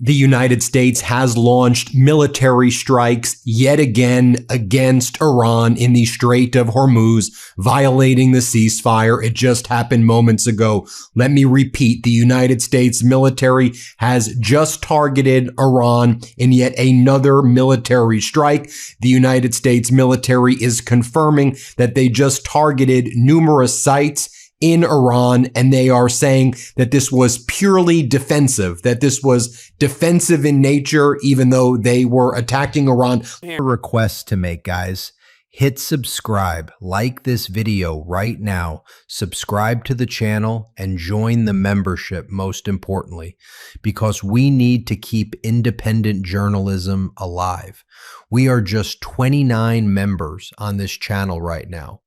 The United States has launched military strikes yet again against Iran in the Strait of Hormuz, violating the ceasefire. It just happened moments ago. Let me repeat, the United States military has just targeted Iran in yet another military strike. The United States military is confirming that they just targeted numerous sites in Iran, and they are saying that this was purely defensive, that this was defensive in nature, even though they were attacking Iran. A request to make, guys. Hit subscribe, like this video right now, subscribe to the channel, and join the membership, most importantly, because we need to keep independent journalism alive. We are just 29 members on this channel right now.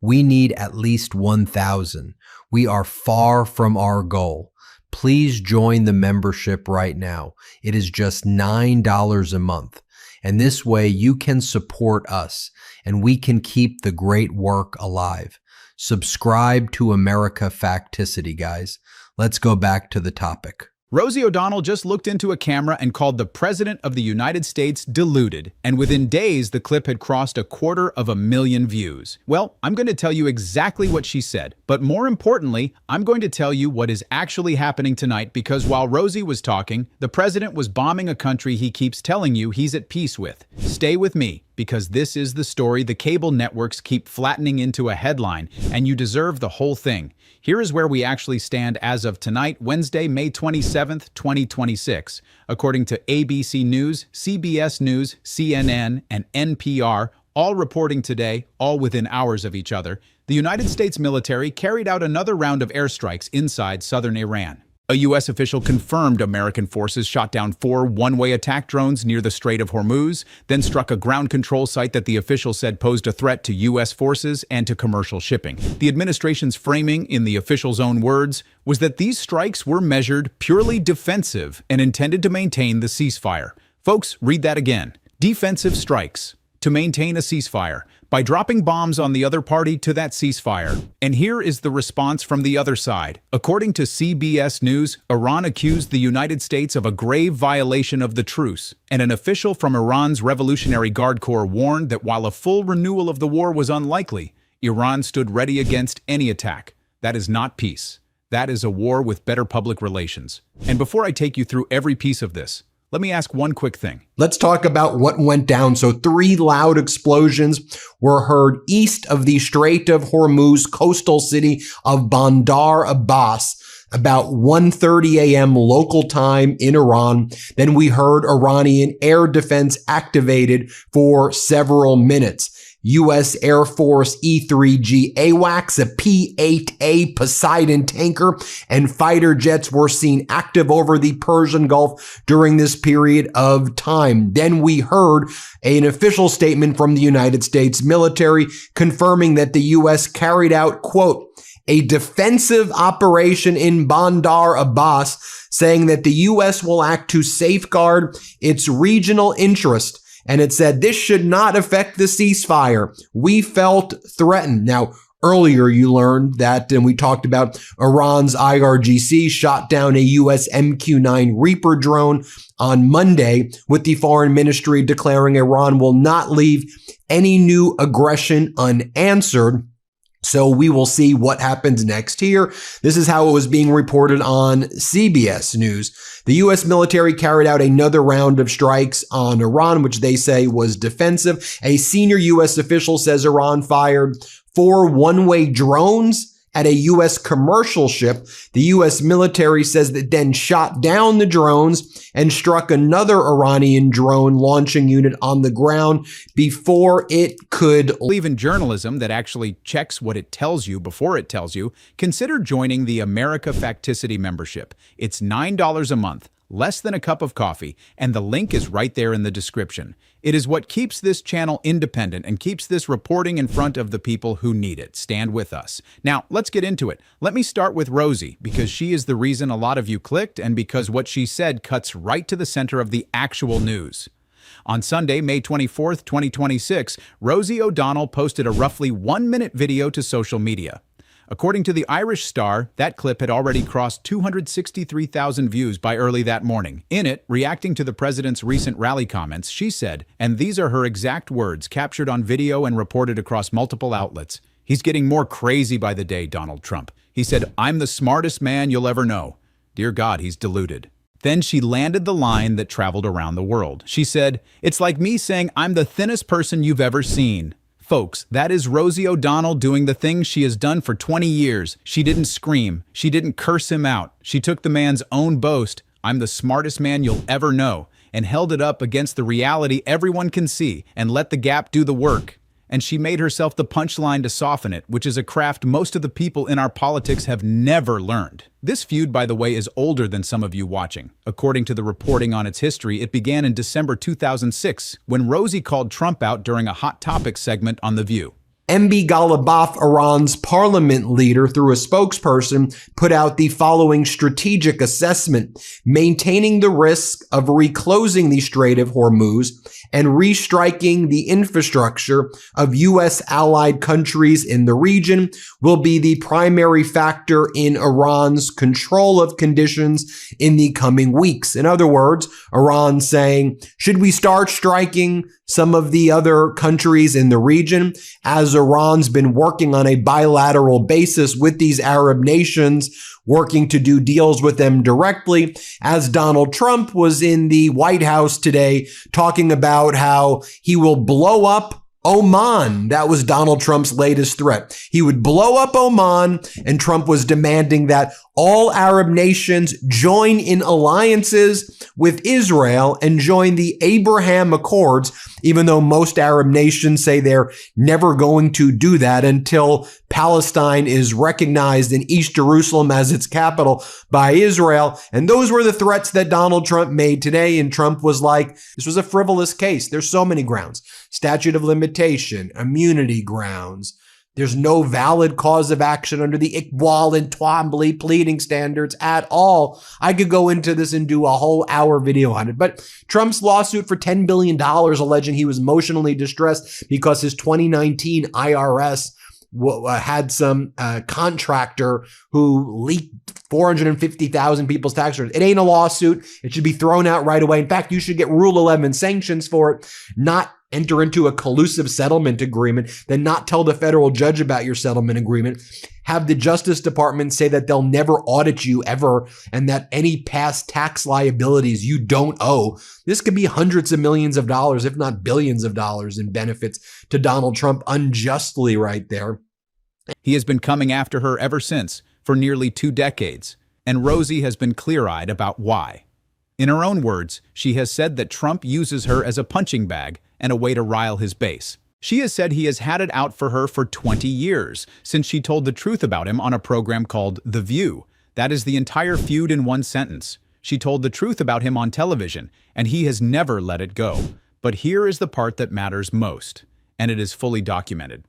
We need at least 1,000. We are far from our goal. Please join the membership right now. It is just $9 a month. And this way you can support us and we can keep the great work alive. Subscribe to America Facticity, guys. Let's go back to the topic. Rossie O'Donnell just looked into a camera and called the President of the United States deluded, and within days the clip had crossed 250,000 views. Well, I'm going to tell you exactly what she said, but more importantly, I'm going to tell you what is actually happening tonight, because while Rossie was talking, the President was bombing a country he keeps telling you he's at peace with. Stay with me, because this is the story the cable networks keep flattening into a headline, and you deserve the whole thing. Here is where we actually stand as of tonight, Wednesday, May 27th, 2026. According to ABC News, CBS News, CNN, and NPR, all reporting today, all within hours of each other, the United States military carried out another round of airstrikes inside southern Iran. A U.S. official confirmed American forces shot down 4 one-way attack drones near the Strait of Hormuz, then struck a ground control site that the official said posed a threat to U.S. forces and to commercial shipping. The administration's framing, in the official's own words, was that these strikes were measured purely defensive and intended to maintain the ceasefire. Folks, read that again. Defensive strikes to maintain a ceasefire by dropping bombs on the other party to that ceasefire. And here is the response from the other side. According to CBS News, Iran accused the United States of a grave violation of the truce, and an official from Iran's Revolutionary Guard Corps warned that while a full renewal of the war was unlikely, Iran stood ready against any attack. That is not peace. That is a war with better public relations. And before I take you through every piece of this, let me ask one quick thing. Let's talk about what went down. So 3 loud explosions were heard east of the Strait of Hormuz coastal city of Bandar Abbas about 1:30 a.m. local time in Iran. Then we heard Iranian air defense activated for several minutes. U.S. Air Force E-3G AWACS, a P-8A Poseidon tanker, and fighter jets were seen active over the Persian Gulf during this period of time. Then we heard an official statement from the United States military confirming that the U.S. carried out, quote, a defensive operation in Bandar Abbas, saying that the U.S. will act to safeguard its regional interest. And it said, this should not affect the ceasefire. We felt threatened. Now, earlier you learned that, and we talked about Iran's IRGC shot down a U.S. MQ-9 Reaper drone on Monday, with the foreign ministry declaring Iran will not leave any new aggression unanswered. So we will see what happens next here. This is how it was being reported on CBS News. The U.S. military carried out another round of strikes on Iran, which they say was defensive. A senior U.S. official says Iran fired 4 one-way drones at a U.S. commercial ship. The U.S. military says that then shot down the drones and struck another Iranian drone launching unit on the ground before it could. Believe in journalism that actually checks what it tells you before it tells you. Consider joining the America Facticity membership. It's $9 a month, less than a cup of coffee, and the link is right there in the description. It is what keeps this channel independent and keeps this reporting in front of the people who need it. Stand with us. Now, let's get into it. Let me start with Rossie, because she is the reason a lot of you clicked and because what she said cuts right to the center of the actual news. On Sunday, May 24th, 2026, Rossie O'Donnell posted a roughly 1-minute video to social media. According to the Irish Star, that clip had already crossed 263,000 views by early that morning. In it, reacting to the president's recent rally comments, she said, and these are her exact words captured on video and reported across multiple outlets, "He's getting more crazy by the day, Donald Trump. He said, 'I'm the smartest man you'll ever know.' Dear God, he's deluded." Then she landed the line that traveled around the world. She said, "It's like me saying I'm the thinnest person you've ever seen." Folks, that is Rosie O'Donnell doing the things she has done for 20 years. She didn't scream. She didn't curse him out. She took the man's own boast, "I'm the smartest man you'll ever know," and held it up against the reality everyone can see and let the gap do the work. And she made herself the punchline to soften it, which is a craft most of the people in our politics have never learned. This feud, by the way, is older than some of you watching. According to the reporting on its history, it began in December 2006, when Rosie called Trump out during a Hot Topics segment on The View. MB Ghalibaf, Iran's parliament leader, through a spokesperson, put out the following strategic assessment: maintaining the risk of reclosing the Strait of Hormuz and restriking the infrastructure of U.S. allied countries in the region will be the primary factor in Iran's control of conditions in the coming weeks. In other words, Iran saying, should we start striking some of the other countries in the region, as Iran's been working on a bilateral basis with these Arab nations, working to do deals with them directly, as Donald Trump was in the White House today talking about how he will blow up Oman. That was Donald Trump's latest threat. He would blow up Oman, and Trump was demanding that all Arab nations join in alliances with Israel and join the Abraham Accords, even though most Arab nations say they're never going to do that until Palestine is recognized in East Jerusalem as its capital by Israel. And those were the threats that Donald Trump made today. And Trump was like, this was a frivolous case. There's so many grounds: statute of limitation, immunity grounds. There's no valid cause of action under the Iqbal and Twombly pleading standards at all. I could go into this and do a whole hour video on it. But Trump's lawsuit for $10 billion alleging he was emotionally distressed because his 2019 IRS had some contractor who leaked 450,000 people's tax returns. It ain't a lawsuit. It should be thrown out right away. In fact, you should get Rule 11 sanctions for it, not enter into a collusive settlement agreement, then not tell the federal judge about your settlement agreement, have the Justice Department say that they'll never audit you ever, and that any past tax liabilities you don't owe. This could be hundreds of millions of dollars, if not billions of dollars in benefits to Donald Trump unjustly right there. He has been coming after her ever since, for nearly 2 decades, and Rosie has been clear-eyed about why. In her own words, she has said that Trump uses her as a punching bag and a way to rile his base. She has said he has had it out for her for 20 years, since she told the truth about him on a program called The View. That is the entire feud in one sentence. She told the truth about him on television, and he has never let it go. But here is the part that matters most, and it is fully documented.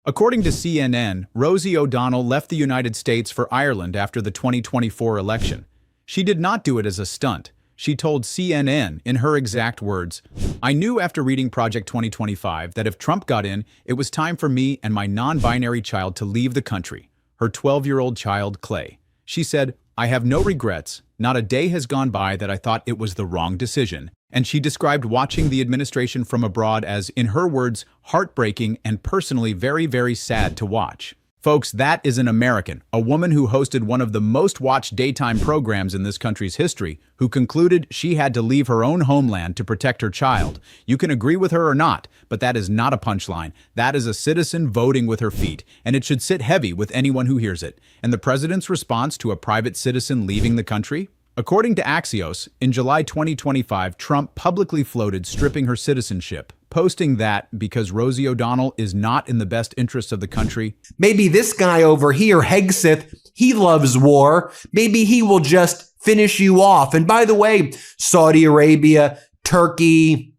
According to CNN, Rosie O'Donnell left the United States for Ireland after the 2024 election. She did not do it as a stunt. She told CNN, in her exact words, "I knew after reading Project 2025 that if Trump got in, it was time for me and my non-binary child to leave the country." Her 12-year-old child, Clay. She said, "I have no regrets. Not a day has gone by that I thought it was the wrong decision." And she described watching the administration from abroad as, in her words, heartbreaking and personally very, very sad to watch. Folks, that is an American, a woman who hosted one of the most watched daytime programs in this country's history, who concluded she had to leave her own homeland to protect her child. You can agree with her or not, but that is not a punchline. That is a citizen voting with her feet, and it should sit heavy with anyone who hears it. And the president's response to a private citizen leaving the country? According to Axios, in July 2025, Trump publicly floated stripping her citizenship, posting that because Rosie O'Donnell is not in the best interests of the country. Maybe this guy over here, Hegseth, he loves war. Maybe he will just finish you off. And by the way, Saudi Arabia, Turkey,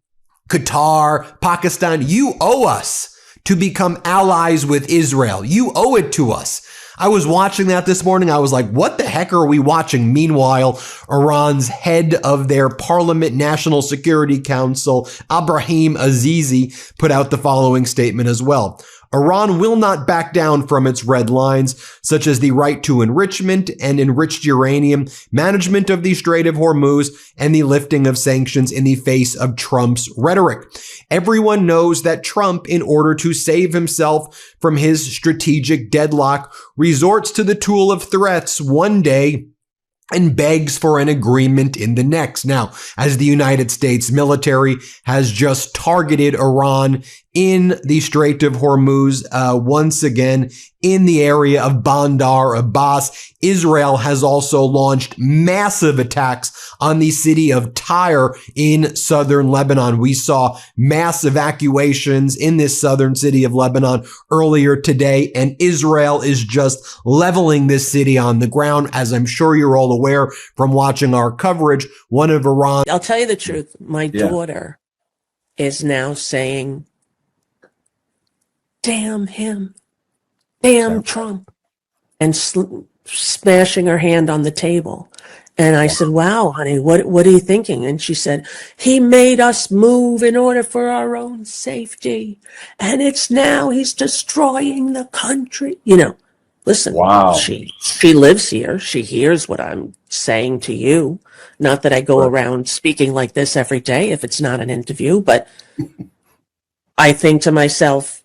Qatar, Pakistan, you owe us to become allies with Israel. You owe it to us. I was watching that this morning. I was like, what the heck are we watching? Meanwhile, Iran's head of their Parliament National Security Council, Abraham Azizi, put out the following statement as well. Iran will not back down from its red lines, such as the right to enrichment and enriched uranium, management of the Strait of Hormuz, and the lifting of sanctions in the face of Trump's rhetoric. Everyone knows that Trump, in order to save himself from his strategic deadlock, resorts to the tool of threats one day and begs for an agreement in the next. Now, as the United States military has just targeted Iran in the Strait of Hormuz, once again in the area of Bandar Abbas, Israel has also launched massive attacks on the city of Tyre in southern Lebanon. We saw mass evacuations in this southern city of Lebanon earlier today, and Israel is just leveling this city on the ground. As I'm sure you're all aware from watching our coverage, one of Iran's— I'll tell you the truth. My daughter is now saying, damn him, damn Trump, and smashing her hand on the table. And I said, wow, honey, what are you thinking? And she said, he made us move in order for our own safety. And it's now he's destroying the country. You know, listen, she lives here. She hears what I'm saying to you. Not that I go around speaking like this every day if it's not an interview, but I think to myself,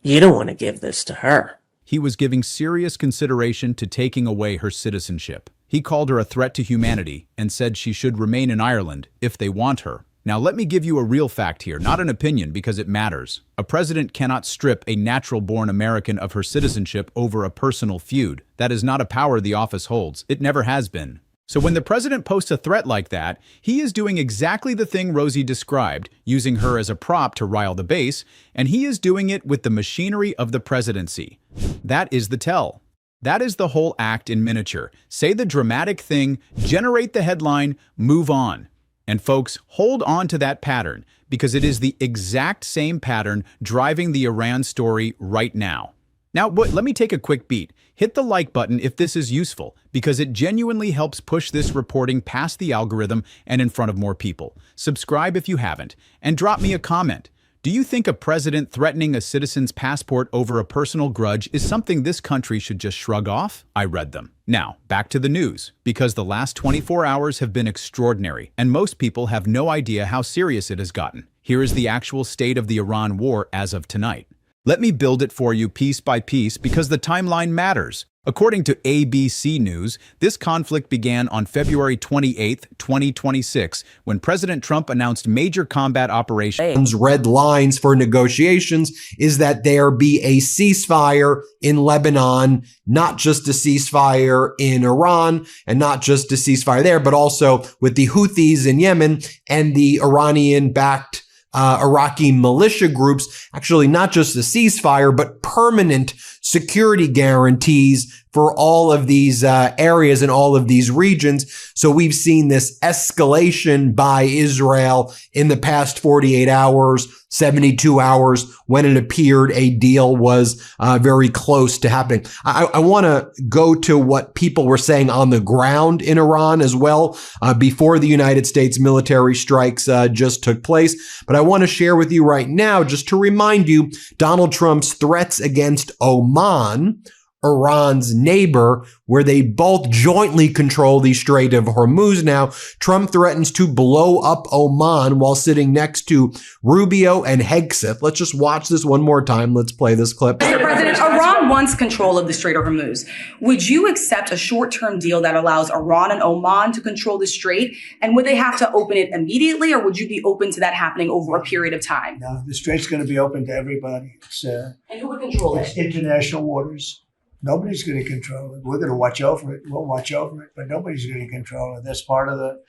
you don't want to give this to her. He was giving serious consideration to taking away her citizenship. He called her a threat to humanity and said she should remain in Ireland if they want her. Now let me give you a real fact here, not an opinion, because it matters. A president cannot strip a natural-born American of her citizenship over a personal feud. That is not a power the office holds. It never has been. So when the president posts a threat like that, he is doing exactly the thing Rossie described, using her as a prop to rile the base, and he is doing it with the machinery of the presidency. That is the tell. That is the whole act in miniature. Say the dramatic thing, generate the headline, move on. And folks, hold on to that pattern, because it is the exact same pattern driving the Iran story right now. Now, let me take a quick beat. Hit the like button if this is useful, because it genuinely helps push this reporting past the algorithm and in front of more people. Subscribe if you haven't, and drop me a comment. Do you think a president threatening a citizen's passport over a personal grudge is something this country should just shrug off? I read them. Now, back to the news, because the last 24 hours have been extraordinary, and most people have no idea how serious it has gotten. Here is the actual state of the Iran war as of tonight. Let me build it for you piece by piece because the timeline matters. According to ABC News, this conflict began on February 28, 2026, when President Trump announced major combat operations. Red lines for negotiations is that there be a ceasefire in Lebanon, not just a ceasefire in Iran, and not just a ceasefire there, but also with the Houthis in Yemen and the Iranian-backed Iraqi militia groups. Actually, not just a ceasefire, but permanent security guarantees for all of these areas and all of these regions. So we've seen this escalation by Israel in the past 48 hours, 72 hours, when it appeared a deal was very close to happening. I want to go to what people were saying on the ground in Iran as well before the United States military strikes just took place. But I want to share with you right now, just to remind you, Donald Trump's threats against Oman, Iran's neighbor, where they both jointly control the Strait of Hormuz now. Trump threatens to blow up Oman while sitting next to Rubio and Hegseth. Let's just watch this one more time. Let's play this clip. Mr. President, Iran wants control of the Strait of Hormuz. Would you accept a short-term deal that allows Iran and Oman to control the strait? And would they have to open it immediately, or would you be open to that happening over a period of time? No, the strait's going to be open to everybody. And who would control it? International waters. Nobody's going to control it. We're going to watch over it. We'll watch over it, but nobody's going to control it. That's part of the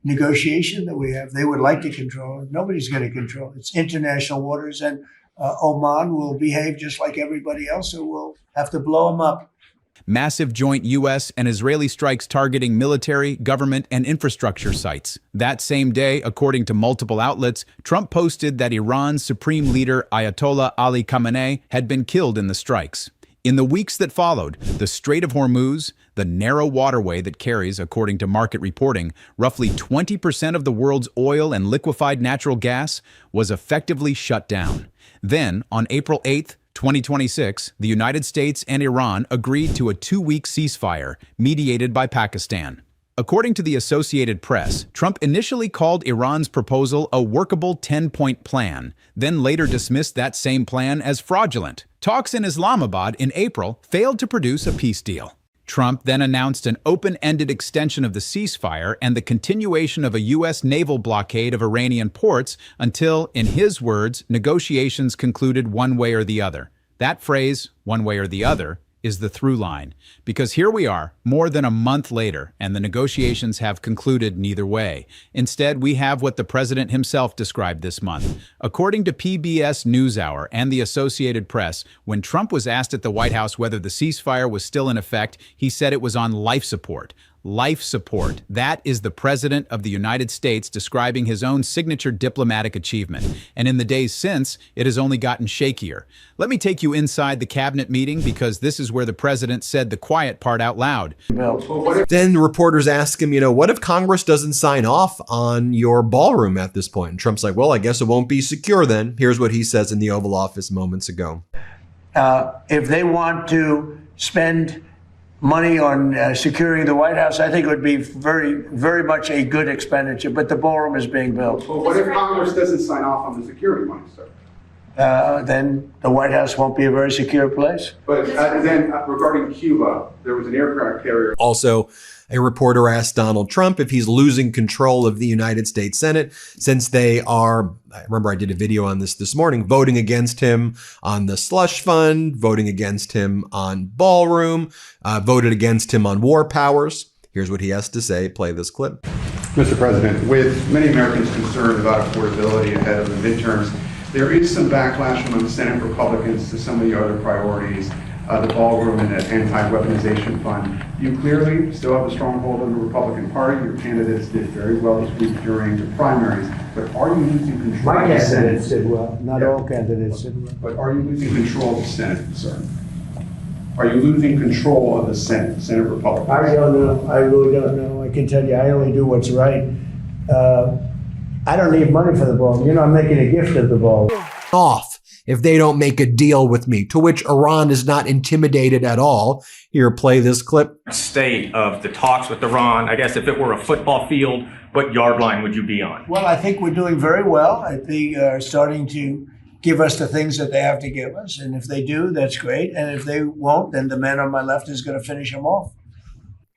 negotiation that we have. They would like to control it. Nobody's going to control it. It's international waters, and Oman will behave just like everybody else, so we'll have to blow them up. Massive joint U.S. and Israeli strikes targeting military, government, and infrastructure sites. That same day, according to multiple outlets, Trump posted that Iran's supreme leader Ayatollah Ali Khamenei had been killed in the strikes. In the weeks that followed, the Strait of Hormuz, the narrow waterway that carries, according to market reporting, roughly 20% of the world's oil and liquefied natural gas, was effectively shut down. Then, on April 8th, 2026, the United States and Iran agreed to a 2-week ceasefire mediated by Pakistan. According to the Associated Press, Trump initially called Iran's proposal a workable 10-point plan, then later dismissed that same plan as fraudulent. Talks in Islamabad in April failed to produce a peace deal. Trump then announced an open-ended extension of the ceasefire and the continuation of a U.S. naval blockade of Iranian ports until, in his words, negotiations concluded one way or the other. That phrase, one way or the other, is the through line, because here we are, more than a month later, and the negotiations have concluded neither way. Instead, we have what the president himself described this month. According to PBS NewsHour and the Associated Press, when Trump was asked at the White House whether the ceasefire was still in effect, he said it was on life support. Life support. That is the President of the United States describing his own signature diplomatic achievement. And in the days since, it has only gotten shakier. Let me take you inside the cabinet meeting because this is where the President said the quiet part out loud. Then reporters ask him, what if Congress doesn't sign off on your ballroom at this point? And Trump's like, well, I guess it won't be secure then. Here's what he says in the Oval Office moments ago. If they want to spend money on securing the White House, I think it would be very, very much a good expenditure, but the ballroom is being built. Well, what if Congress doesn't sign off on the security money, sir? Then the White House won't be a very secure place. But then regarding Cuba, there was an aircraft carrier. Also, a reporter asked Donald Trump if he's losing control of the United States Senate since they are, I remember I did a video on this morning, voting against him on the slush fund, voting against him on ballroom, voted against him on war powers. Here's what he has to say. Play this clip. Mr. President, with many Americans concerned about affordability ahead of the midterms, there is some backlash among Senate Republicans to some of the other priorities, the ballroom and the anti-weaponization fund. You clearly still have a stronghold in the Republican Party. Your candidates did very well this week during the primaries, but are you losing control My of the Senate? candidates did well. Not all candidates did well. But are you losing control of the Senate, sir? Are you losing control of the Senate, Senate Republicans? I don't know. I really don't know. I can tell you, I only do what's right. I don't need money for the ballroom. I'm making a gift of the ballroom. Off if they don't make a deal with me, to which Iran is not intimidated at all. Here, play this clip. State of the talks with Iran, I guess if it were a football field, what yard line would you be on? Well, I think we're doing very well. I think starting to give us the things that they have to give us. And if they do, that's great. And if they won't, then the man on my left is going to finish them off.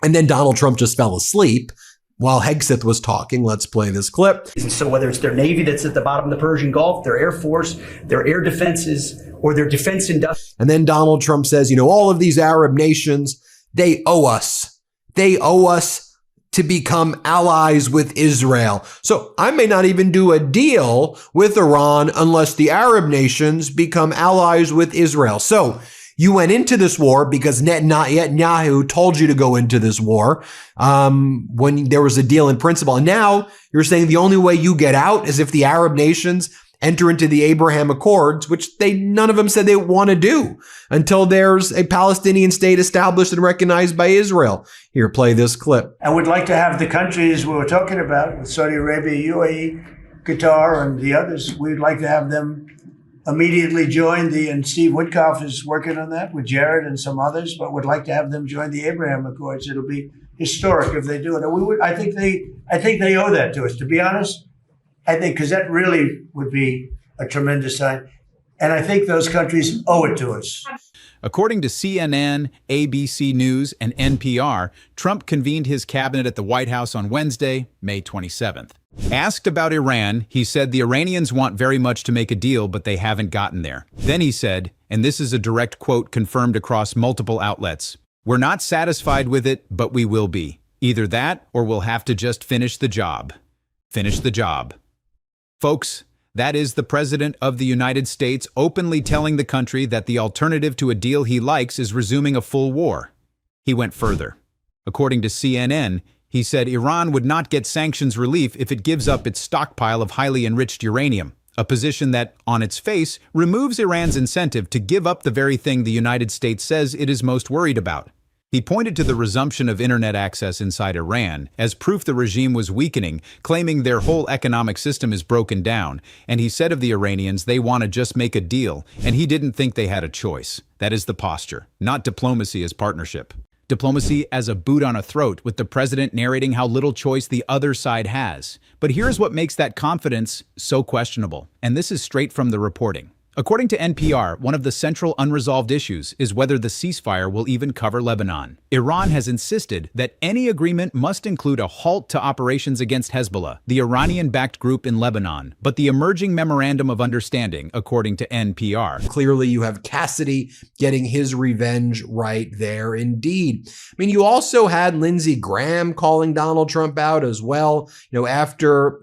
And then Donald Trump just fell asleep while Hegseth was talking. Let's play this clip. So whether it's their Navy that's at the bottom of the Persian Gulf, their Air Force, their air defenses, or their defense industrial. And then Donald Trump says, all of these Arab nations, they owe us. They owe us to become allies with Israel. So I may not even do a deal with Iran unless the Arab nations become allies with Israel. So you went into this war because Netanyahu told you to go into this war when there was a deal in principle. And now you're saying the only way you get out is if the Arab nations enter into the Abraham Accords, which none of them said they want to do until there's a Palestinian state established and recognized by Israel. Here, play this clip. I would like to have the countries we were talking about, with Saudi Arabia, UAE, Qatar, and the others, we'd like to have them immediately join and Steve Witkoff is working on that with Jared and some others, but would like to have them join the Abraham Accords. It'll be historic if they do it. And I think they owe that to us, to be honest. I think, because that really would be a tremendous sign. And I think those countries owe it to us. According to CNN, ABC News, and NPR, Trump convened his cabinet at the White House on Wednesday, May 27th. Asked about Iran, he said the Iranians want very much to make a deal, but they haven't gotten there. Then he said, and this is a direct quote confirmed across multiple outlets, "We're not satisfied with it, but we will be. Either that, or we'll have to just finish the job." Finish the job. Folks, that is the President of the United States openly telling the country that the alternative to a deal he likes is resuming a full war. He went further. According to CNN, he said Iran would not get sanctions relief if it gives up its stockpile of highly enriched uranium, a position that, on its face, removes Iran's incentive to give up the very thing the United States says it is most worried about. He pointed to the resumption of internet access inside Iran as proof the regime was weakening, claiming their whole economic system is broken down. And he said of the Iranians they want to just make a deal, and he didn't think they had a choice. That is the posture, not diplomacy as partnership. Diplomacy as a boot on a throat, with the president narrating how little choice the other side has. But here's what makes that confidence so questionable, and this is straight from the reporting. According to NPR, one of the central unresolved issues is whether the ceasefire will even cover Lebanon. Iran has insisted that any agreement must include a halt to operations against Hezbollah, the Iranian-backed group in Lebanon. But the emerging memorandum of understanding, according to NPR, clearly you have Cassidy getting his revenge right there indeed. I mean, you also had Lindsey Graham calling Donald Trump out as well, after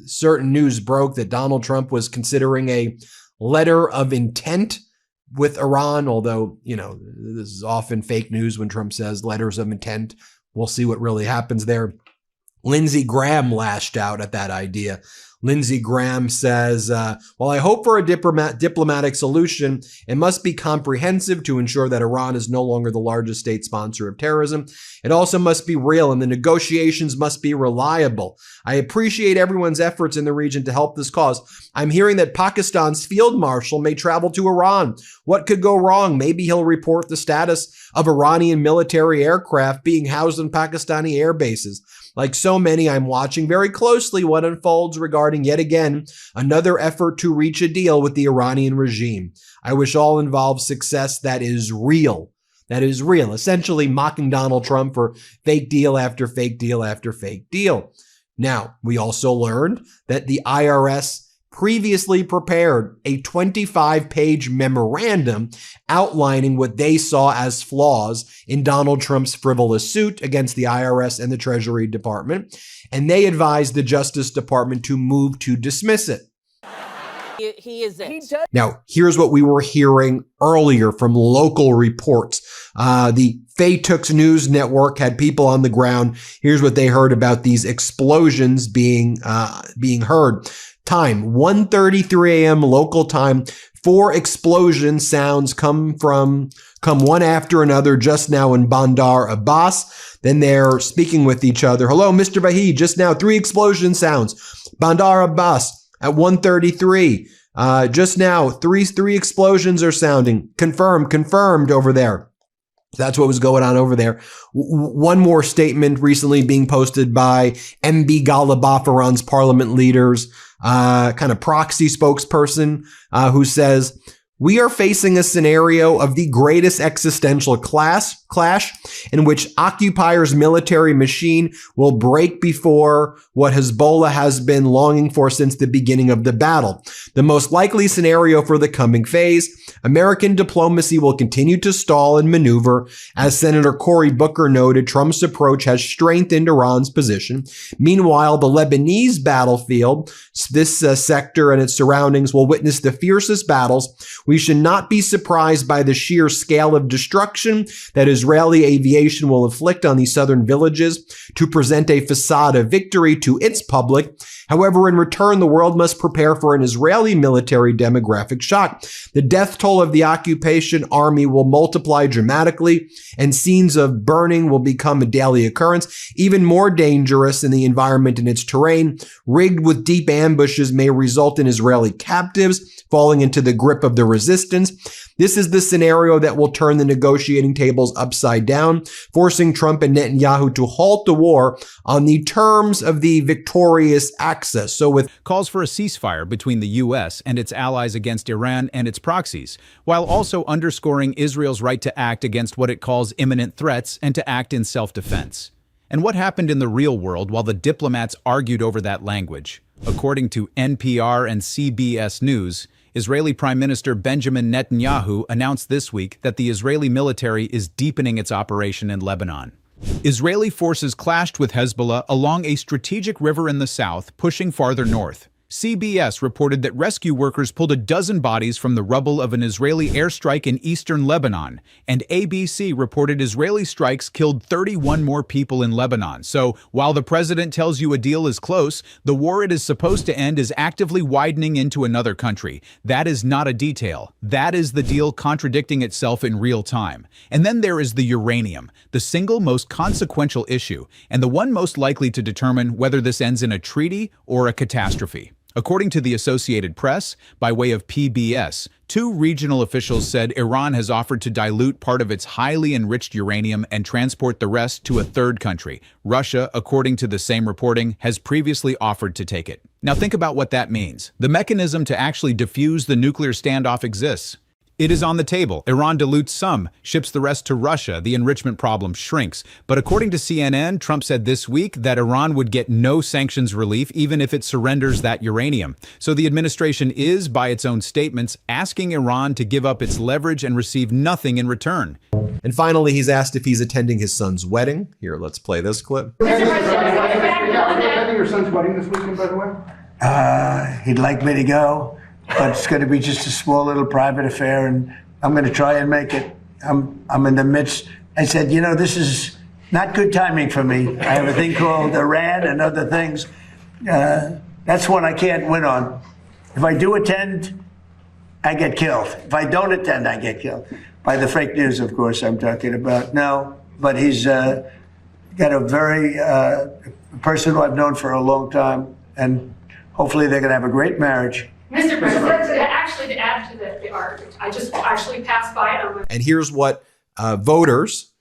certain news broke that Donald Trump was considering a letter of intent with Iran, although, this is often fake news when Trump says letters of intent. We'll see what really happens there. Lindsey Graham lashed out at that idea. Lindsey Graham says, while I hope for a diplomatic solution, it must be comprehensive to ensure that Iran is no longer the largest state sponsor of terrorism. It also must be real, and the negotiations must be reliable. I appreciate everyone's efforts in the region to help this cause. I'm hearing that Pakistan's field marshal may travel to Iran. What could go wrong? Maybe he'll report the status of Iranian military aircraft being housed on Pakistani air bases. Like so many, I'm watching very closely what unfolds regarding, yet again, another effort to reach a deal with the Iranian regime. I wish all involved success that is real. That is real. Essentially mocking Donald Trump for fake deal after fake deal after fake deal. Now, we also learned that the IRS previously prepared a 25-page memorandum outlining what they saw as flaws in Donald Trump's frivolous suit against the IRS and the Treasury Department, and they advised the Justice Department to move to dismiss it. He is it. Now, here's what we were hearing earlier from local reports. The Faytooks News Network had people on the ground. Here's what they heard about these explosions being heard. Time, 1:33 a.m. local time. 4 explosion sounds come one after another just now in Bandar Abbas. Then they're speaking with each other. Hello, Mr. Vahid, just now 3 explosion sounds. Bandar Abbas at 1:33. Just now, three explosions are sounding. Confirmed over there. That's what was going on over there. One more statement recently being posted by MB Ghalibaf, Iran's parliament leader's kind of proxy spokesperson, who says, we are facing a scenario of the greatest existential clash in which occupiers' military machine will break before what Hezbollah has been longing for since the beginning of the battle. The most likely scenario for the coming phase, American diplomacy will continue to stall and maneuver. As Senator Cory Booker noted, Trump's approach has strengthened Iran's position. Meanwhile, the Lebanese battlefield, this sector and its surroundings, will witness the fiercest battles. We should not be surprised by the sheer scale of destruction that Israeli aviation will inflict on these southern villages to present a facade of victory to its public. However, in return, the world must prepare for an Israeli military demographic shock. The death toll of the occupation army will multiply dramatically, and scenes of burning will become a daily occurrence. Even more dangerous in the environment and its terrain, rigged with deep ambushes, may result in Israeli captives falling into the grip of the resistance. This is the scenario that will turn the negotiating tables upside down, forcing Trump and Netanyahu to halt the war on the terms of the victorious Axis. So with calls for a ceasefire between the U.S. and its allies against Iran and its proxies, while also underscoring Israel's right to act against what it calls imminent threats and to act in self-defense. And what happened in the real world while the diplomats argued over that language? According to NPR and CBS News, Israeli Prime Minister Benjamin Netanyahu announced this week that the Israeli military is deepening its operation in Lebanon. Israeli forces clashed with Hezbollah along a strategic river in the south, pushing farther north. CBS reported that rescue workers pulled a dozen bodies from the rubble of an Israeli airstrike in eastern Lebanon, and ABC reported Israeli strikes killed 31 more people in Lebanon. So, while the president tells you a deal is close, the war it is supposed to end is actively widening into another country. That is not a detail. That is the deal contradicting itself in real time. And then there is the uranium, the single most consequential issue, and the one most likely to determine whether this ends in a treaty or a catastrophe. According to the Associated Press, by way of PBS, 2 regional officials said Iran has offered to dilute part of its highly enriched uranium and transport the rest to a third country. Russia, according to the same reporting, has previously offered to take it. Now think about what that means. The mechanism to actually defuse the nuclear standoff exists. It is on the table. Iran dilutes some, ships the rest to Russia. The enrichment problem shrinks. But according to CNN, Trump said this week that Iran would get no sanctions relief even if it surrenders that uranium. So the administration is, by its own statements, asking Iran to give up its leverage and receive nothing in return. And finally, he's asked if he's attending his son's wedding. Here, let's play this clip. Attending your son's wedding this weekend, by the way? He'd like me to go, but it's going to be just a small little private affair, and I'm going to try and make it. I'm in the midst. I said, you know, this is not good timing for me. I have a thing called Iran and other things. That's one I can't win on. If I do attend, I get killed. If I don't attend, I get killed. By the fake news, of course, I'm talking about. No, but he's got a very person who I've known for a long time, and hopefully they're going to have a great marriage. Mr. President, actually to add to the argument, I just actually passed by it. And here's what voters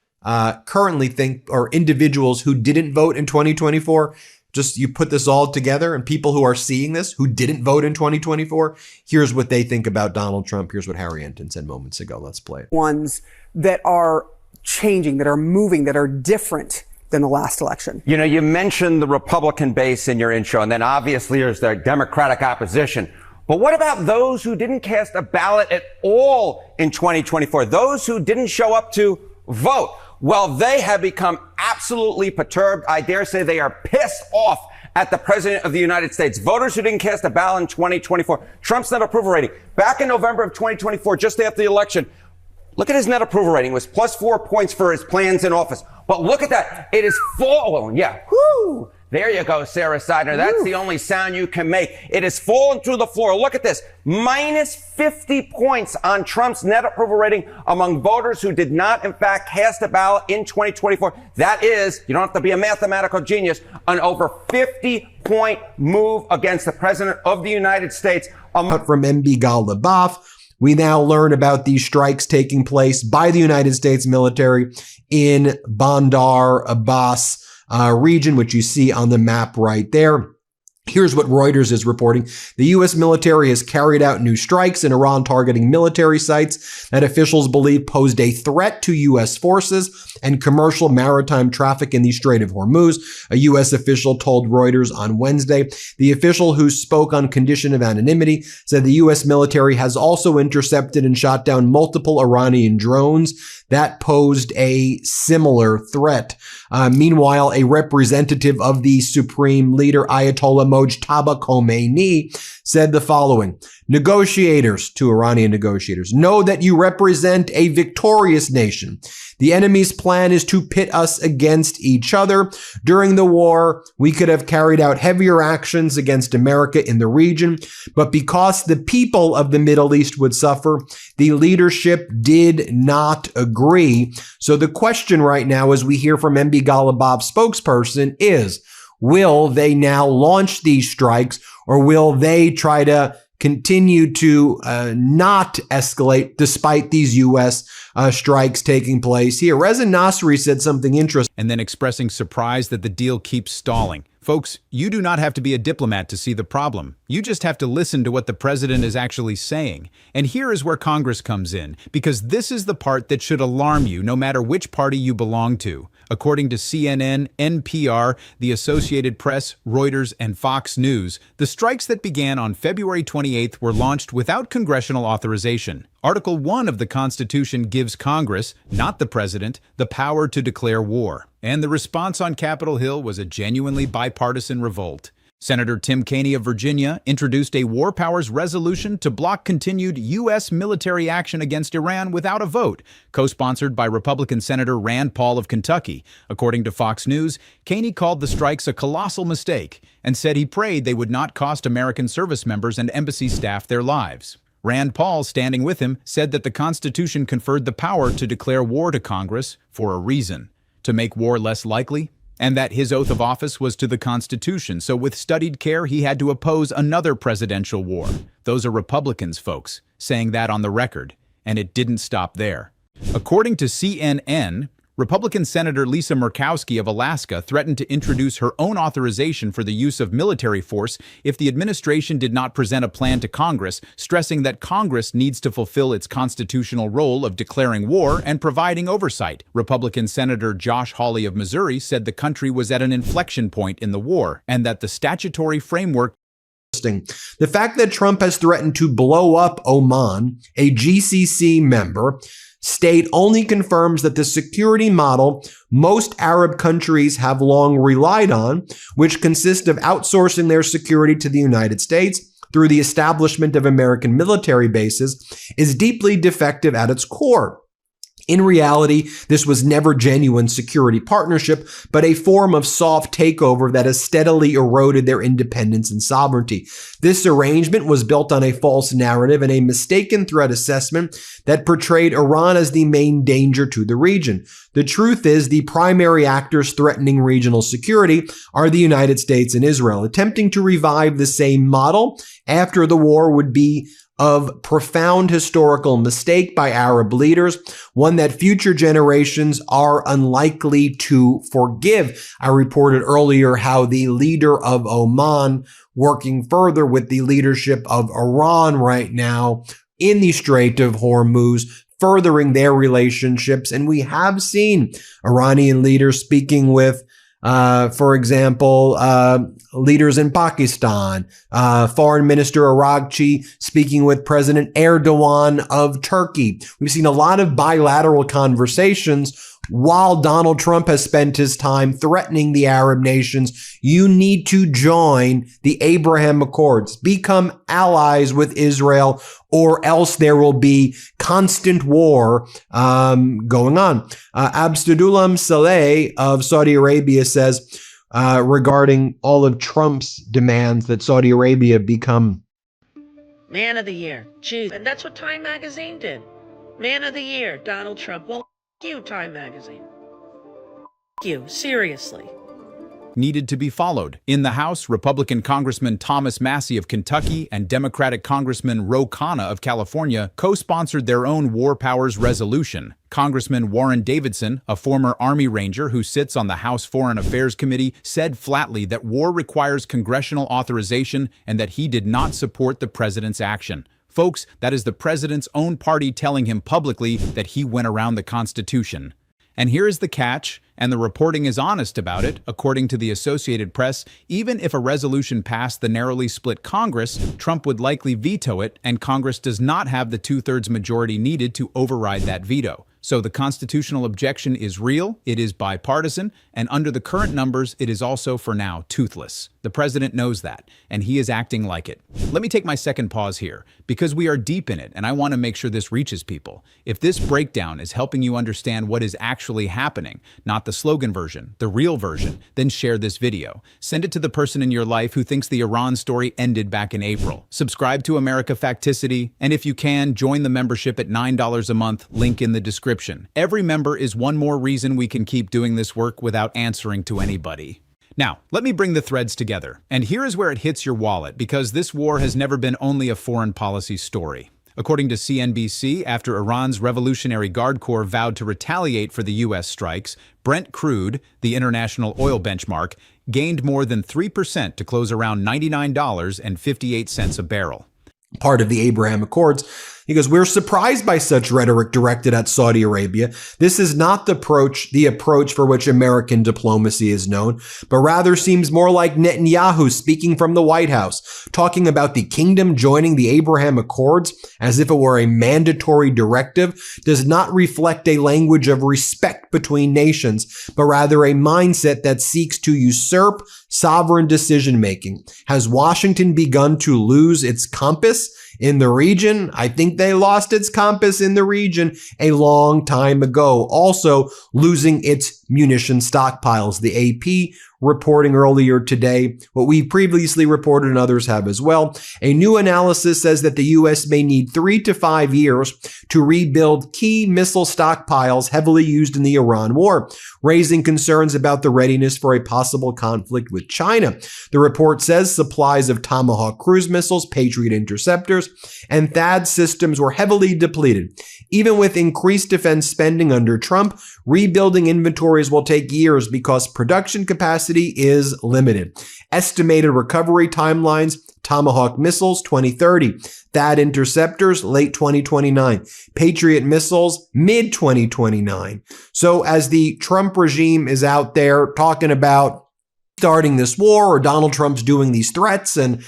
currently think, or individuals who didn't vote in 2024. Just you put this all together, and people who are seeing this who didn't vote in 2024, here's what they think about Donald Trump. Here's what Harry Enton said moments ago. Let's play it. Ones that are changing, that are moving, that are different than the last election. You know, you mentioned the Republican base in your intro, and then obviously there's the Democratic opposition. But what about those who didn't cast a ballot at all in 2024? Those who didn't show up to vote? Well, they have become absolutely perturbed. I dare say they are pissed off at the president of the United States. Voters who didn't cast a ballot in 2024. Trump's net approval rating back in November of 2024, just after the election. Look at his net approval rating. It was plus 4 points for his plans in office. But look at that. It is fallen. Yeah. Whoo. There you go, Sarah Seidner. That's the only sound you can make. It has fallen through the floor. Look at this. Minus 50 points on Trump's net approval rating among voters who did not, in fact, cast a ballot in 2024. That is, you don't have to be a mathematical genius, an over 50-point move against the president of the United States. From MB Ghalibaf, we now learn about these strikes taking place by the United States military in Bandar Abbas region, which you see on the map right there. Here's what Reuters is reporting. The U.S. military has carried out new strikes in Iran targeting military sites that officials believe posed a threat to U.S. forces and commercial maritime traffic in the Strait of Hormuz, a U.S. official told Reuters on Wednesday. The official, who spoke on condition of anonymity, said the U.S. military has also intercepted and shot down multiple Iranian drones that posed a similar threat. Meanwhile, a representative of the supreme leader, Ayatollah Mojtaba Khomeini, said the following: negotiators, to Iranian negotiators, know that you represent a victorious nation. The enemy's plan is to pit us against each other. During the war, we could have carried out heavier actions against America in the region, but because the people of the Middle East would suffer, the leadership did not agree. So the question right now, as we hear from MB Ghalibaf's spokesperson, is, will they now launch these strikes, or will they try to continue to not escalate despite these U.S. Strikes taking place here? Reza Nasri said something interesting. And then expressing surprise that the deal keeps stalling. Folks, you do not have to be a diplomat to see the problem. You just have to listen to what the president is actually saying. And here is where Congress comes in, because this is the part that should alarm you no matter which party you belong to. According to CNN, NPR, the Associated Press, Reuters, and Fox News, the strikes that began on February 28th were launched without congressional authorization. Article 1 of the Constitution gives Congress, not the president, the power to declare war. And the response on Capitol Hill was a genuinely bipartisan revolt. Senator Tim Kaine of Virginia introduced a war powers resolution to block continued U.S. military action against Iran without a vote, co-sponsored by Republican Senator Rand Paul of Kentucky. According to Fox News, Kaine called the strikes a colossal mistake and said he prayed they would not cost American service members and embassy staff their lives. Rand Paul, standing with him, said that the Constitution conferred the power to declare war to Congress for a reason, to make war less likely, and that his oath of office was to the Constitution, so with studied care he had to oppose another presidential war. Those are Republicans, folks, saying that on the record, and it didn't stop there. According to CNN, Republican Senator Lisa Murkowski of Alaska threatened to introduce her own authorization for the use of military force if the administration did not present a plan to Congress, stressing that Congress needs to fulfill its constitutional role of declaring war and providing oversight. Republican Senator Josh Hawley of Missouri said the country was at an inflection point in the war and that the statutory framework. The fact that Trump has threatened to blow up Oman, a GCC member, state only confirms that the security model most Arab countries have long relied on, which consists of outsourcing their security to the United States through the establishment of American military bases, is deeply defective at its core. In reality, this was never genuine security partnership, but a form of soft takeover that has steadily eroded their independence and sovereignty. This arrangement was built on a false narrative and a mistaken threat assessment that portrayed Iran as the main danger to the region. The truth is, the primary actors threatening regional security are the United States and Israel. Attempting to revive the same model after the war would be of profound historical mistake by Arab leaders, one that future generations are unlikely to forgive. I reported earlier how the leader of Oman, working further with the leadership of Iran right now in the Strait of Hormuz, furthering their relationships. And we have seen Iranian leaders speaking with for example, leaders in Pakistan, Foreign Minister Aragchi speaking with President Erdogan of Turkey. We've seen a lot of bilateral conversations while Donald Trump has spent his time threatening the Arab nations. You need to join the Abraham Accords, become allies with Israel, or else there will be constant war going on. Abdullah Saleh of Saudi Arabia says regarding all of Trump's demands that Saudi Arabia become Man of the Year. Geez, and that's what Time Magazine did. Man of the Year, Donald Trump. Well, you, Time Magazine. You, seriously. Needed to be followed. In the House, Republican Congressman Thomas Massie of Kentucky and Democratic Congressman Ro Khanna of California co-sponsored their own War Powers resolution. Congressman Warren Davidson, a former Army Ranger who sits on the House Foreign Affairs Committee, said flatly that war requires congressional authorization and that he did not support the president's action. Folks, that is the president's own party telling him publicly that he went around the Constitution. And here is the catch, and the reporting is honest about it. According to the Associated Press, even if a resolution passed the narrowly split Congress, Trump would likely veto it, and Congress does not have the two-thirds majority needed to override that veto. So the constitutional objection is real, it is bipartisan, and under the current numbers, it is also, for now, toothless. The president knows that, and he is acting like it. Let me take my second pause here, because we are deep in it, and I want to make sure this reaches people. If this breakdown is helping you understand what is actually happening, not the slogan version, the real version, then share this video. Send it to the person in your life who thinks the Iran story ended back in April. Subscribe to America Facticity, and if you can, join the membership at $9 a month, link in the description. Every member is one more reason we can keep doing this work without answering to anybody. Now, let me bring the threads together. And here is where it hits your wallet, because this war has never been only a foreign policy story. According to CNBC, after Iran's Revolutionary Guard Corps vowed to retaliate for the U.S. strikes, Brent crude, the international oil benchmark, gained more than 3% to close around $99.58 a barrel. Part of the Abraham Accords He goes, we're surprised by such rhetoric directed at Saudi Arabia. This is not the approach for which American diplomacy is known, but rather seems more like Netanyahu speaking from the White House, talking about the kingdom joining the Abraham Accords as if it were a mandatory directive, does not reflect a language of respect between nations, but rather a mindset that seeks to usurp sovereign decision-making. Has Washington begun to lose its compass in the region? I think they lost its compass in the region a long time ago. Also losing its munition stockpiles. The AP reporting earlier today, what we previously reported and others have as well. A new analysis says that the U.S. may need 3 to 5 years to rebuild key missile stockpiles heavily used in the Iran war, raising concerns about the readiness for a possible conflict with China. The report says supplies of Tomahawk cruise missiles, Patriot interceptors, and THAAD systems were heavily depleted. Even with increased defense spending under Trump, rebuilding inventories will take years because production capacity is limited. Estimated recovery timelines: Tomahawk missiles 2030, THAAD interceptors late 2029, Patriot missiles mid 2029. So as the Trump regime is out there talking about starting this war, or Donald Trump's doing these threats and,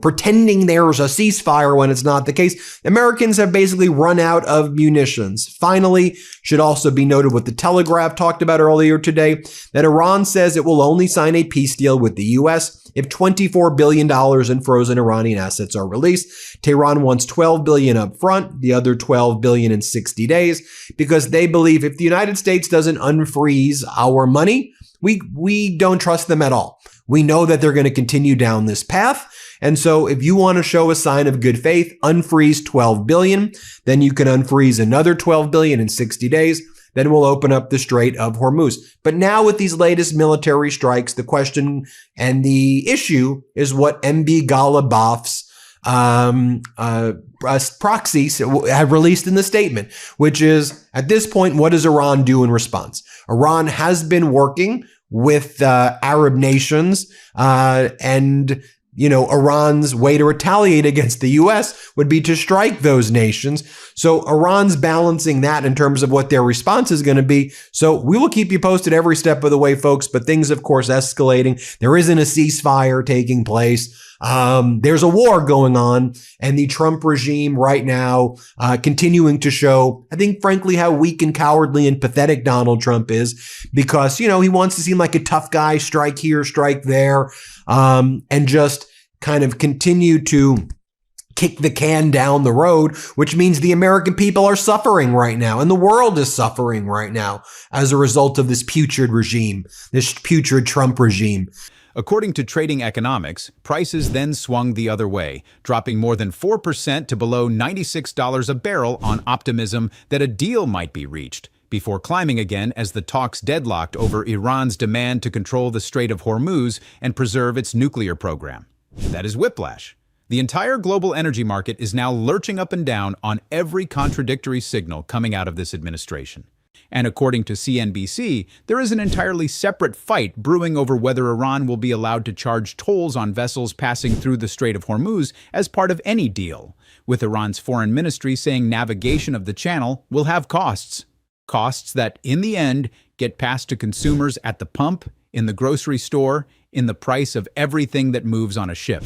pretending there's a ceasefire when it's not the case, Americans have basically run out of munitions. Finally, should also be noted what the Telegraph talked about earlier today, that Iran says it will only sign a peace deal with the U.S. if $24 billion in frozen Iranian assets are released. Tehran wants $12 billion up front, the other $12 billion in 60 days, because they believe if the United States doesn't unfreeze our money, we don't trust them at all. We know that they're going to continue down this path. And so if you want to show a sign of good faith, unfreeze $12 billion, then you can unfreeze another $12 billion in 60 days. Then we'll open up the Strait of Hormuz. But now with these latest military strikes, the question and the issue is what MB Ghalibaf's proxies have released in the statement, which is, at this point, what does Iran do in response? Iran has been working with Arab nations, and Iran's way to retaliate against the U.S. would be to strike those nations. So Iran's balancing that in terms of what their response is going to be. So we will keep you posted every step of the way, folks, but things, of course, escalating. There isn't a ceasefire taking place. There's a war going on, and the Trump regime right now, continuing to show, I think, frankly, how weak and cowardly and pathetic Donald Trump is, because, he wants to seem like a tough guy, strike here, strike there, and just kind of continue to kick the can down the road, which means the American people are suffering right now, and the world is suffering right now as a result of this putrid regime, this putrid Trump regime. According to Trading Economics, prices then swung the other way, dropping more than 4% to below $96 a barrel on optimism that a deal might be reached, before climbing again as the talks deadlocked over Iran's demand to control the Strait of Hormuz and preserve its nuclear program. That is whiplash. The entire global energy market is now lurching up and down on every contradictory signal coming out of this administration. And according to CNBC, there is an entirely separate fight brewing over whether Iran will be allowed to charge tolls on vessels passing through the Strait of Hormuz as part of any deal, with Iran's foreign ministry saying navigation of the channel will have costs. Costs that, in the end, get passed to consumers at the pump, in the grocery store, in the price of everything that moves on a ship.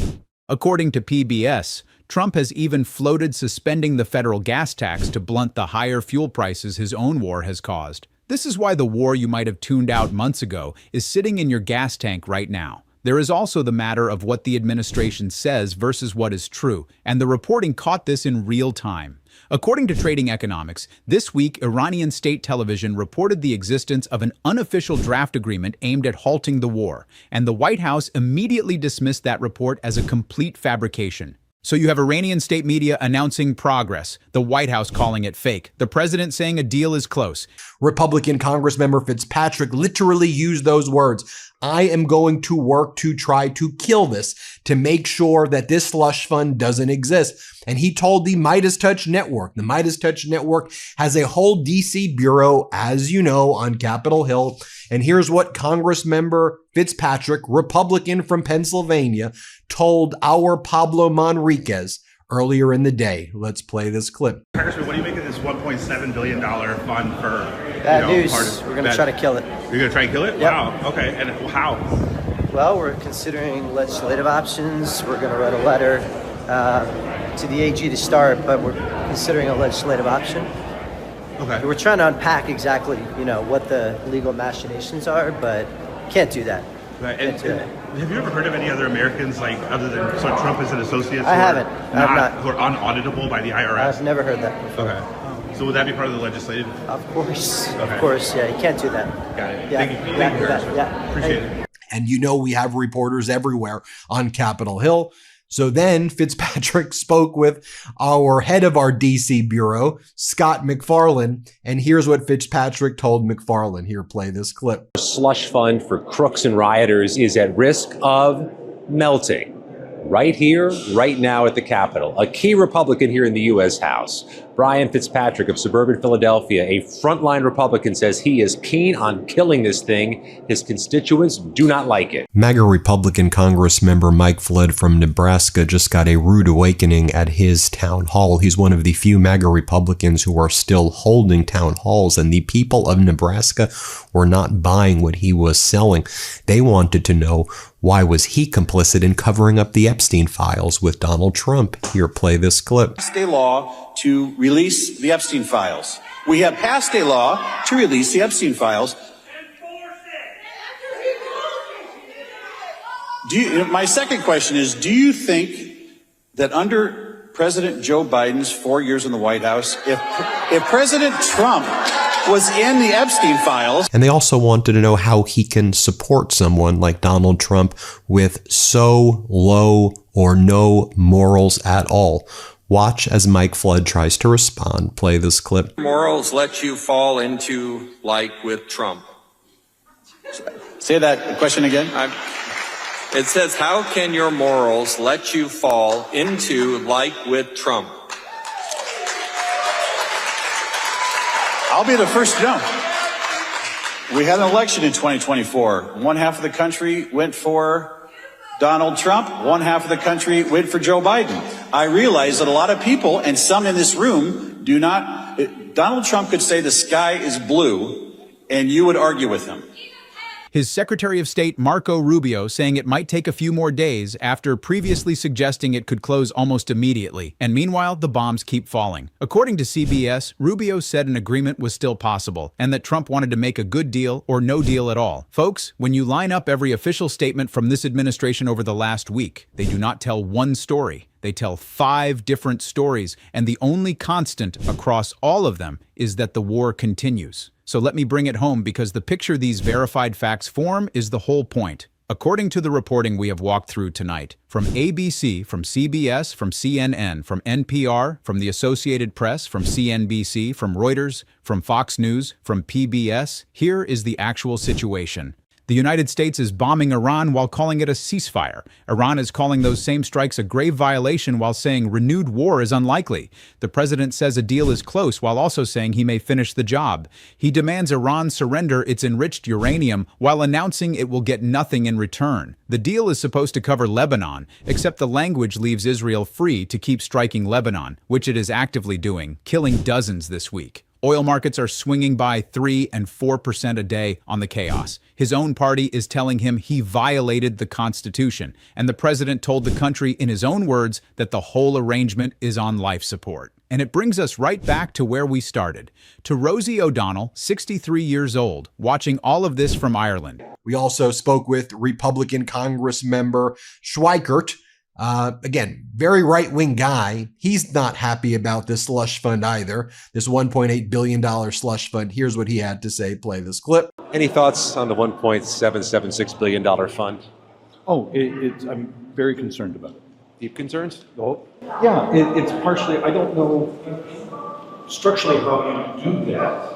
According to PBS, Trump has even floated suspending the federal gas tax to blunt the higher fuel prices his own war has caused. This is why the war you might have tuned out months ago is sitting in your gas tank right now. There is also the matter of what the administration says versus what is true, and the reporting caught this in real time. According to Trading Economics, this week Iranian state television reported the existence of an unofficial draft agreement aimed at halting the war, and the White House immediately dismissed that report as a complete fabrication. So you have Iranian state media announcing progress, the White House calling it fake, the president saying a deal is close. Republican Congressmember Fitzpatrick literally used those words. I am going to work to try to kill this, to make sure that this slush fund doesn't exist. And he told the Midas Touch Network. The Midas Touch Network has a whole DC bureau, as you know, on Capitol Hill. And here's what Congressmember Fitzpatrick, Republican from Pennsylvania, told our Pablo Manriquez earlier in the day. Let's play this clip. Congressman, what do you make of this $1.7 billion fund for bad news? We're going to try to kill it. You're going to try and kill it? Yep. Wow. Okay. And how? Well, we're considering legislative options. We're going to write a letter to the AG to start, but we're considering a legislative option. Okay. We're trying to unpack exactly, what the legal machinations are, but can't do that. Right. And have you ever heard of any other Americans, like other than Trump as an associate? I haven't. Who are unauditable by the IRS? I've never heard that before. Okay. So would that be part of the legislative? Of course. Okay. Of course. Yeah, you can't do that. Got it. Yeah. Thank you. Thank you. Yeah. Appreciate it. And we have reporters everywhere on Capitol Hill. So then Fitzpatrick spoke with our head of our DC bureau, Scott McFarland, and here's what Fitzpatrick told McFarland. Here, play this clip. The slush fund for crooks and rioters is at risk of melting right here, right now at the Capitol. A key Republican here in the U.S. House, Brian Fitzpatrick of suburban Philadelphia, a frontline Republican, says he is keen on killing this thing. His constituents do not like it. MAGA Republican Congress member Mike Flood from Nebraska just got a rude awakening at his town hall. He's one of the few MAGA Republicans who are still holding town halls, and the people of Nebraska were not buying what he was selling. They wanted to know, why was he complicit in covering up the Epstein files with Donald Trump? Here, play this clip. Passed a law to release the Epstein files. We have passed a law to release the Epstein files. My second question is, do you think that under President Joe Biden's 4 years in the White House, if President Trump was in the Epstein files. And they also wanted to know how he can support someone like Donald Trump with so low or no morals at all. Watch as Mike Flood tries to respond. Play this clip. Morals let you fall into like with Trump. Say that question again. It says, how can your morals let you fall into like with Trump? I'll be the first to know. We had an election in 2024. One half of the country went for Donald Trump. One half of the country went for Joe Biden. I realize that a lot of people, and some in this room, do not. Donald Trump could say the sky is blue, and you would argue with him. His Secretary of State, Marco Rubio, saying it might take a few more days after previously suggesting it could close almost immediately. And meanwhile, the bombs keep falling. According to CBS, Rubio said an agreement was still possible and that Trump wanted to make a good deal or no deal at all. Folks, when you line up every official statement from this administration over the last week, they do not tell one story. They tell 5 different stories, and the only constant across all of them is that the war continues. So let me bring it home, because the picture these verified facts form is the whole point. According to the reporting we have walked through tonight, from ABC, from CBS, from CNN, from NPR, from the Associated Press, from CNBC, from Reuters, from Fox News, from PBS, here is the actual situation. The United States is bombing Iran while calling it a ceasefire. Iran is calling those same strikes a grave violation while saying renewed war is unlikely. The president says a deal is close while also saying he may finish the job. He demands Iran surrender its enriched uranium while announcing it will get nothing in return. The deal is supposed to cover Lebanon, except the language leaves Israel free to keep striking Lebanon, which it is actively doing, killing dozens this week. Oil markets are swinging by 3% and 4% a day on the chaos. His own party is telling him he violated the Constitution, and the president told the country in his own words that the whole arrangement is on life support. And it brings us right back to where we started, to Rossie O'Donnell, 63 years old, watching all of this from Ireland. We also spoke with Republican Congress member Schweikert. Again, very right-wing guy. He's not happy about this slush fund either, this $1.8 billion slush fund. Here's what he had to say. Play this clip. Any thoughts on the $1.776 billion fund? Oh, I'm very concerned about it. Deep concerns? Oh, yeah, it's partially, I don't know structurally how you do that.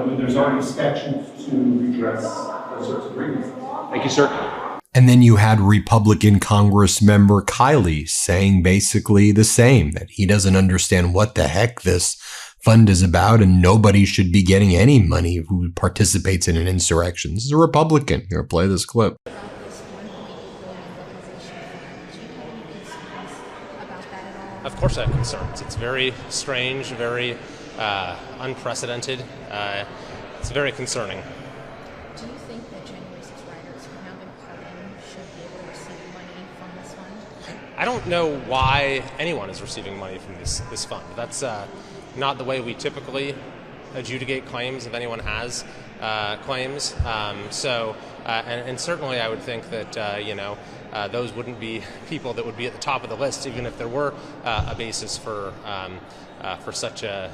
When there's already statutes to redress those sorts of agreements. Thank you, sir. And then you had Republican Congress member Kiley saying basically the same, that he doesn't understand what the heck this fund is about and nobody should be getting any money who participates in an insurrection. This is a Republican. Here, play this clip. Of course I have concerns. It's very strange, very unprecedented. It's very concerning. Do you think that January 6 rioters who have been pardoned should be able to receive money from this fund? I don't know why anyone is receiving money from this fund. That's not the way we typically adjudicate claims if anyone has claims. And certainly I would think that those wouldn't be people that would be at the top of the list, even if there were a basis for such a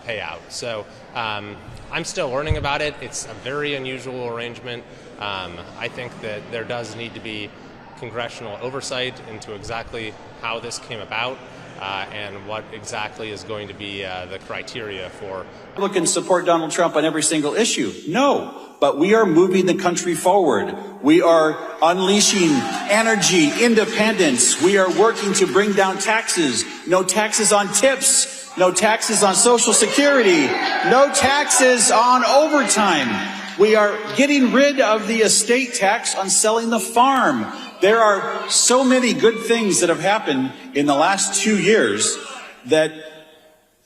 payout. So I'm still learning about it. It's a very unusual arrangement. I think that there does need to be congressional oversight into exactly how this came about and what exactly is going to be the criteria for. Republicans support Donald Trump on every single issue. No, but we are moving the country forward. We are unleashing energy, independence. We are working to bring down taxes. No taxes on tips. No taxes on Social Security. No taxes on overtime. We are getting rid of the estate tax on selling the farm. There are so many good things that have happened in the last 2 years that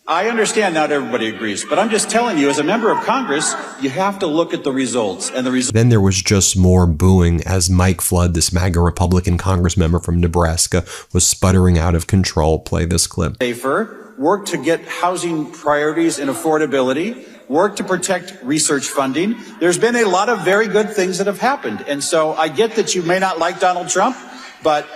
I understand not everybody agrees, but I'm just telling you, as a member of Congress, you have to look at the results. And the results. Then there was just more booing as Mike Flood, this MAGA Republican Congress member from Nebraska, was sputtering out of control. Play this clip. Safer, work to get housing priorities and affordability, work to protect research funding. There's been a lot of very good things that have happened. And so I get that you may not like Donald Trump, but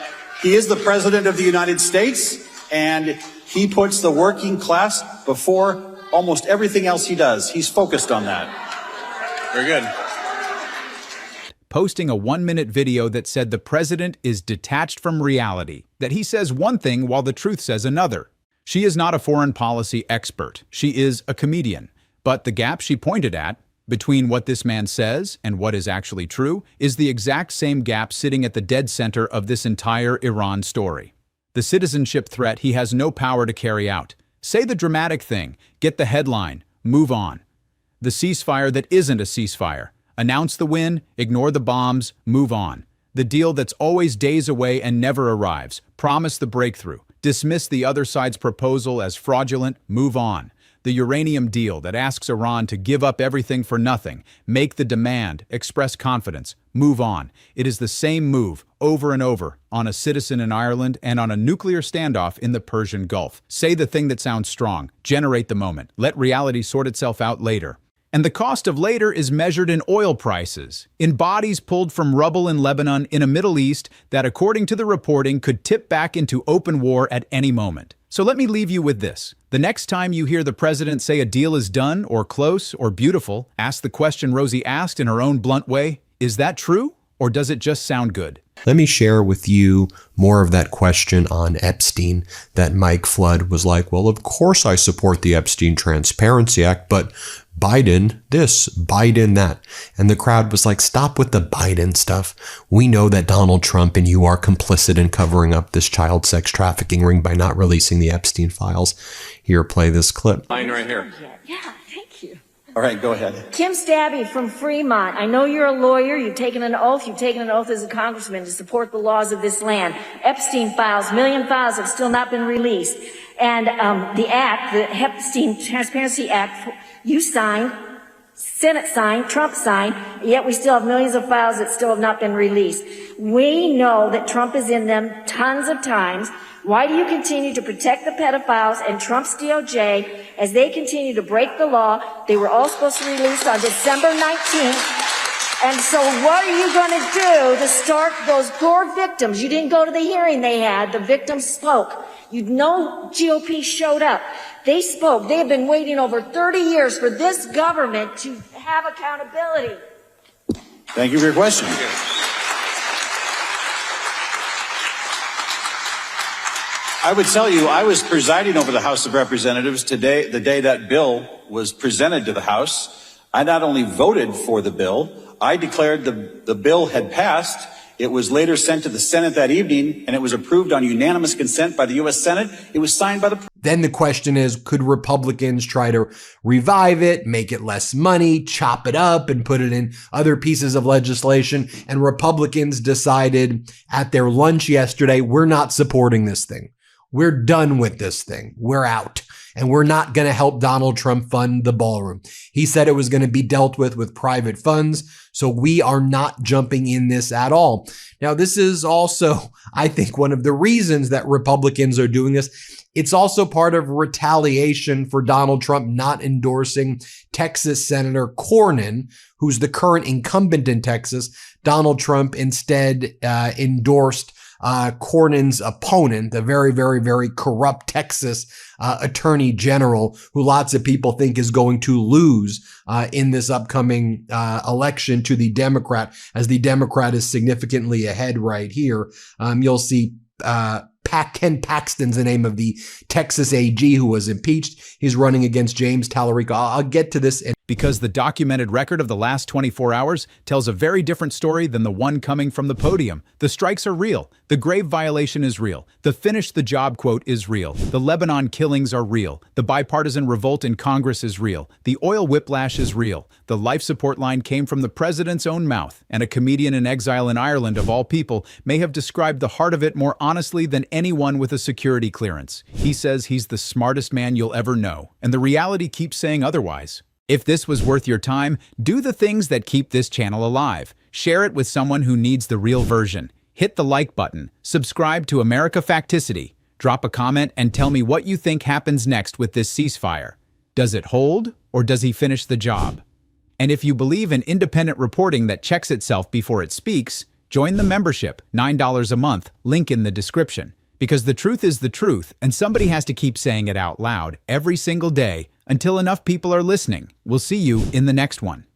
he is the president of the United States, and he puts the working class before almost everything else he does. He's focused on that. Very good. Posting a 1-minute video that said the president is detached from reality, that he says one thing while the truth says another. She is not a foreign policy expert. She is a comedian. But the gap she pointed at, between what this man says and what is actually true, is the exact same gap sitting at the dead center of this entire Iran story. The citizenship threat he has no power to carry out. Say the dramatic thing, get the headline, move on. The ceasefire that isn't a ceasefire. Announce the win, ignore the bombs, move on. The deal that's always days away and never arrives. Promise the breakthrough. Dismiss the other side's proposal as fraudulent, move on. The uranium deal that asks Iran to give up everything for nothing, make the demand, express confidence, move on. It is the same move, over and over, on a citizen in Ireland and on a nuclear standoff in the Persian Gulf. Say the thing that sounds strong, generate the moment, let reality sort itself out later. And the cost of later is measured in oil prices, in bodies pulled from rubble in Lebanon in a Middle East that, according to the reporting, could tip back into open war at any moment. So let me leave you with this. The next time you hear the president say a deal is done, or close, or beautiful, ask the question Rossie asked in her own blunt way, is that true, or does it just sound good? Let me share with you more of that question on Epstein that Mike Flood was like, well, of course I support the Epstein Transparency Act, but Biden this, Biden that. And the crowd was like, stop with the Biden stuff. We know that Donald Trump and you are complicit in covering up this child sex trafficking ring by not releasing the Epstein files. Here, play this clip. Line right here. Yeah, thank you. All right, go ahead. Kim Stabby from Fremont. I know you're a lawyer. You've taken an oath. You've taken an oath as a congressman to support the laws of this land. Epstein files, million files have still not been released. And the act, the Epstein Transparency Act, you signed, Senate signed, Trump signed, yet we still have millions of files that still have not been released. We know that Trump is in them tons of times. Why do you continue to protect the pedophiles and Trump's DOJ as they continue to break the law? They were all supposed to release on December 19th. And so what are you going to do to start those poor victims? You didn't go to the hearing they had. The victims spoke. You know GOP showed up. They spoke. They have been waiting over 30 years for this government to have accountability. Thank you for your question. I would tell you, I was presiding over the House of Representatives today, the day that bill was presented to the House. I not only voted for the bill, I declared the bill had passed. It was later sent to the Senate that evening, and it was approved on unanimous consent by the U.S. Senate. It was signed by the... Then the question is, could Republicans try to revive it, make it less money, chop it up, and put it in other pieces of legislation? And Republicans decided at their lunch yesterday, we're not supporting this thing. we're done with this thing. We're out. And we're not going to help Donald Trump fund the ballroom. He said it was going to be dealt with private funds. So we are not jumping in this at all. Now, this is also, I think, one of the reasons that Republicans are doing this. It's also part of retaliation for Donald Trump not endorsing Texas Senator Cornyn, who's the current incumbent in Texas. Donald Trump instead endorsed Cornyn's opponent, the very, very, very corrupt Texas attorney general, who lots of people think is going to lose in this upcoming election to the Democrat, as the Democrat is significantly ahead right here. You'll see Ken Paxton's the name of the Texas AG who was impeached. He's running against James Tallarico. I'll get to this in because the documented record of the last 24 hours tells a very different story than the one coming from the podium. The strikes are real. The grave violation is real. The finish the job quote is real. The Lebanon killings are real. The bipartisan revolt in Congress is real. The oil whiplash is real. The life support line came from the president's own mouth, and a comedian in exile in Ireland, of all people, may have described the heart of it more honestly than anyone with a security clearance. He says he's the smartest man you'll ever know, and the reality keeps saying otherwise. If this was worth your time, do the things that keep this channel alive. Share it with someone who needs the real version. Hit the like button. Subscribe to America Facticity. Drop a comment and tell me what you think happens next with this ceasefire. Does it hold, or does he finish the job? And if you believe in independent reporting that checks itself before it speaks, join the membership, $9 a month, link in the description. Because the truth is the truth, and somebody has to keep saying it out loud every single day until enough people are listening. We'll see you in the next one.